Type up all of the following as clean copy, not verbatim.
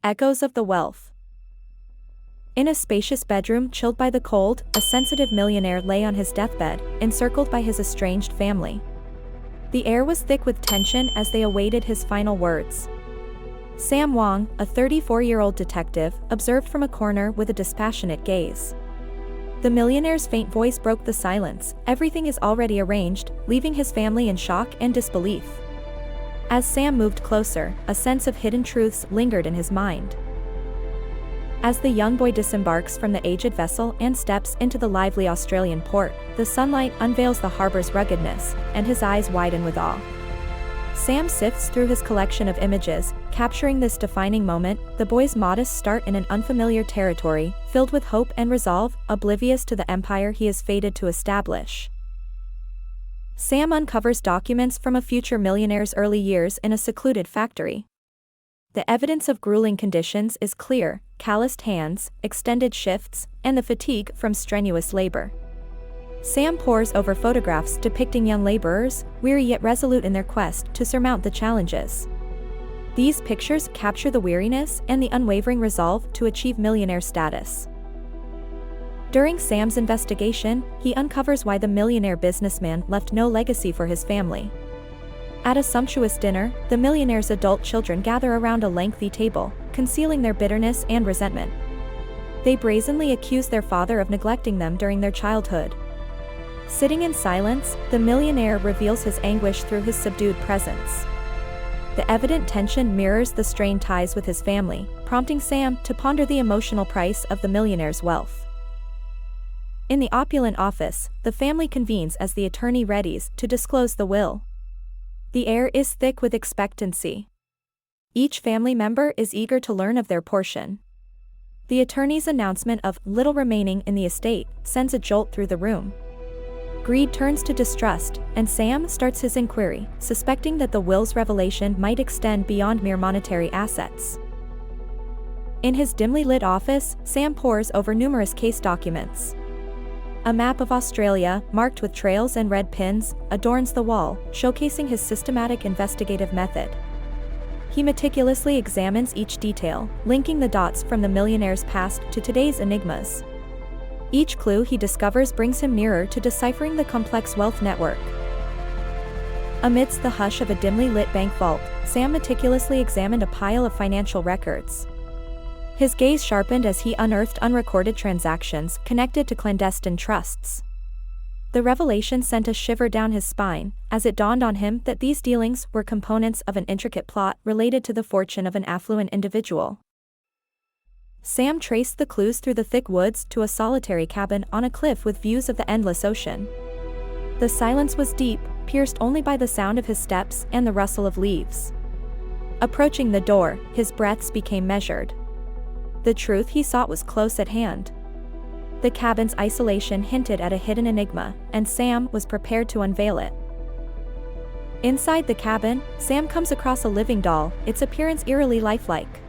Echoes of the wealth. In a spacious bedroom chilled by the cold, a sensitive millionaire lay on his deathbed, encircled by his estranged family. The air was thick with tension as they awaited his final words. Sam Wong, a 34-year-old detective, observed from a corner with a dispassionate gaze. The millionaire's faint voice broke the silence. Everything is already arranged, leaving his family in shock and disbelief. As Sam moved closer, a sense of hidden truths lingered in his mind. As the young boy disembarks from the aged vessel and steps into the lively Australian port, the sunlight unveils the harbor's ruggedness, and his eyes widen with awe. Sam sifts through his collection of images, capturing this defining moment, the boy's modest start in an unfamiliar territory, filled with hope and resolve, oblivious to the empire he is fated to establish. Sam uncovers documents from a future millionaire's early years in a secluded factory. The evidence of grueling conditions is clear: calloused hands, extended shifts, and the fatigue from strenuous labor. Sam pores over photographs depicting young laborers, weary yet resolute in their quest to surmount the challenges. These pictures capture the weariness and the unwavering resolve to achieve millionaire status. During Sam's investigation, he uncovers why the millionaire businessman left no legacy for his family. At a sumptuous dinner, the millionaire's adult children gather around a lengthy table, concealing their bitterness and resentment. They brazenly accuse their father of neglecting them during their childhood. Sitting in silence, the millionaire reveals his anguish through his subdued presence. The evident tension mirrors the strained ties with his family, prompting Sam to ponder the emotional price of the millionaire's wealth. In the opulent office, the family convenes as the attorney readies to disclose the will. The air is thick with expectancy. Each family member is eager to learn of their portion. The attorney's announcement of little remaining in the estate sends a jolt through the room. Greed turns to distrust, and Sam starts his inquiry, suspecting that the will's revelation might extend beyond mere monetary assets. In his dimly lit office, Sam pores over numerous case documents. A map of Australia, marked with trails and red pins, adorns the wall, showcasing his systematic investigative method. He meticulously examines each detail, linking the dots from the millionaire's past to today's enigmas. Each clue he discovers brings him nearer to deciphering the complex wealth network. Amidst the hush of a dimly lit bank vault, Sam meticulously examined a pile of financial records. His gaze sharpened as he unearthed unrecorded transactions connected to clandestine trusts. The revelation sent a shiver down his spine, as it dawned on him that these dealings were components of an intricate plot related to the fortune of an affluent individual. Sam traced the clues through the thick woods to a solitary cabin on a cliff with views of the endless ocean. The silence was deep, pierced only by the sound of his steps and the rustle of leaves. Approaching the door, his breaths became measured. The truth he sought was close at hand. The cabin's isolation hinted at a hidden enigma, and Sam was prepared to unveil it. Inside the cabin, Sam comes across a living doll, its appearance eerily lifelike.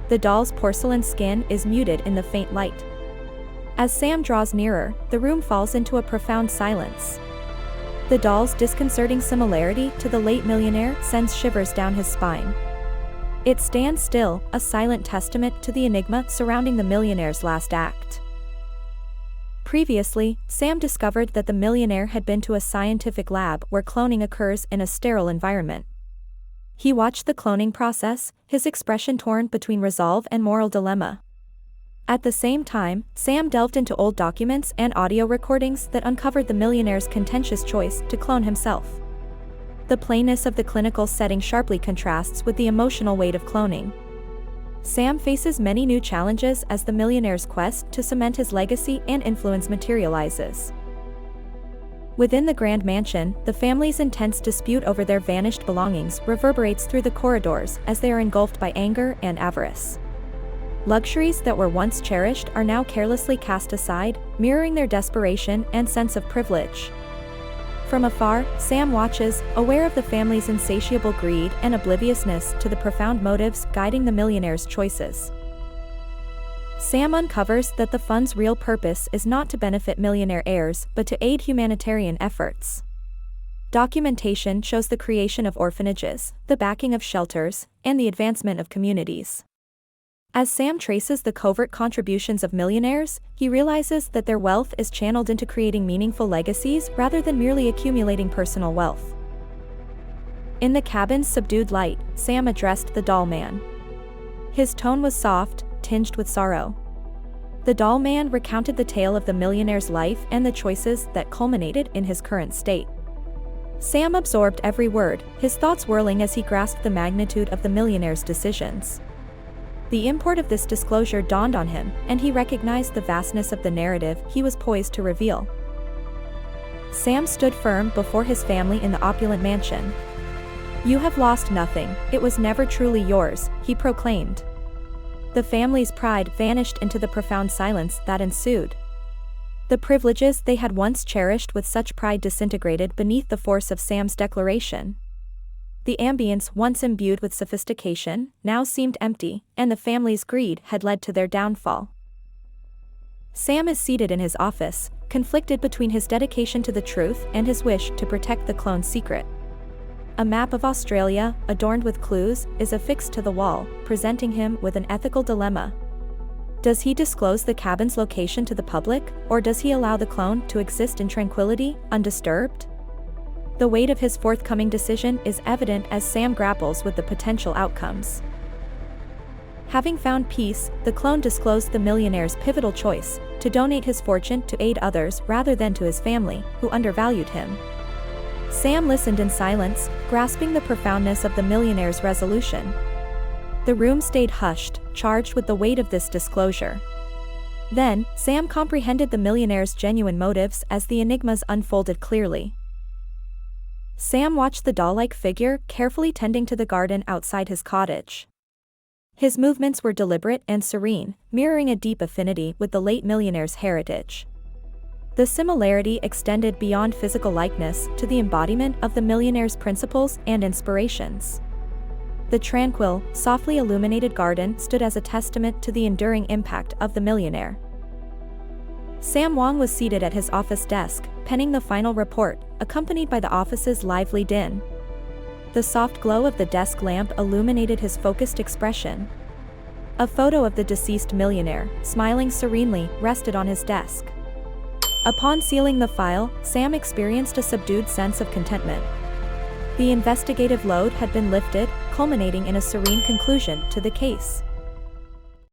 The doll's porcelain skin is muted in the faint light. As Sam draws nearer, the room falls into a profound silence. The doll's disconcerting similarity to the late millionaire sends shivers down his spine. It stands still, a silent testament to the enigma surrounding the millionaire's last act. Previously, Sam discovered that the millionaire had been to a scientific lab where cloning occurs in a sterile environment. He watched the cloning process, his expression torn between resolve and moral dilemma. At the same time, Sam delved into old documents and audio recordings that uncovered the millionaire's contentious choice to clone himself. The plainness of the clinical setting sharply contrasts with the emotional weight of cloning. Sam faces many new challenges as the millionaire's quest to cement his legacy and influence materializes. Within the grand mansion, the family's intense dispute over their vanished belongings reverberates through the corridors as they are engulfed by anger and avarice. Luxuries that were once cherished are now carelessly cast aside, mirroring their desperation and sense of privilege. From afar, Sam watches, aware of the family's insatiable greed and obliviousness to the profound motives guiding the millionaire's choices. Sam uncovers that the fund's real purpose is not to benefit millionaire heirs but to aid humanitarian efforts. Documentation shows the creation of orphanages, the backing of shelters, and the advancement of communities. As Sam traces the covert contributions of millionaires, he realizes that their wealth is channeled into creating meaningful legacies rather than merely accumulating personal wealth. In the cabin's subdued light, Sam addressed the doll man. His tone was soft, tinged with sorrow. The doll man recounted the tale of the millionaire's life and the choices that culminated in his current state. Sam absorbed every word, his thoughts whirling as he grasped the magnitude of the millionaire's decisions. The import of this disclosure dawned on him, and he recognized the vastness of the narrative he was poised to reveal. Sam stood firm before his family in the opulent mansion. "You have lost nothing, it was never truly yours," he proclaimed. The family's pride vanished into the profound silence that ensued. The privileges they had once cherished with such pride disintegrated beneath the force of Sam's declaration. The ambience once imbued with sophistication now seemed empty, and the family's greed had led to their downfall. Sam is seated in his office, conflicted between his dedication to the truth and his wish to protect the clone's secret. A map of Australia, adorned with clues, is affixed to the wall, presenting him with an ethical dilemma. Does he disclose the cabin's location to the public, or does he allow the clone to exist in tranquility, undisturbed? The weight of his forthcoming decision is evident as Sam grapples with the potential outcomes. Having found peace, the clone disclosed the millionaire's pivotal choice, to donate his fortune to aid others rather than to his family, who undervalued him. Sam listened in silence, grasping the profoundness of the millionaire's resolution. The room stayed hushed, charged with the weight of this disclosure. Then, Sam comprehended the millionaire's genuine motives as the enigmas unfolded clearly. Sam watched the doll-like figure carefully tending to the garden outside his cottage. His movements were deliberate and serene, mirroring a deep affinity with the late millionaire's heritage. The similarity extended beyond physical likeness to the embodiment of the millionaire's principles and inspirations. The tranquil, softly illuminated garden stood as a testament to the enduring impact of the millionaire. Sam Wong was seated at his office desk, penning the final report, accompanied by the office's lively din. The soft glow of the desk lamp illuminated his focused expression. A photo of the deceased millionaire, smiling serenely, rested on his desk. Upon sealing the file, Sam experienced a subdued sense of contentment. The investigative load had been lifted, culminating in a serene conclusion to the case.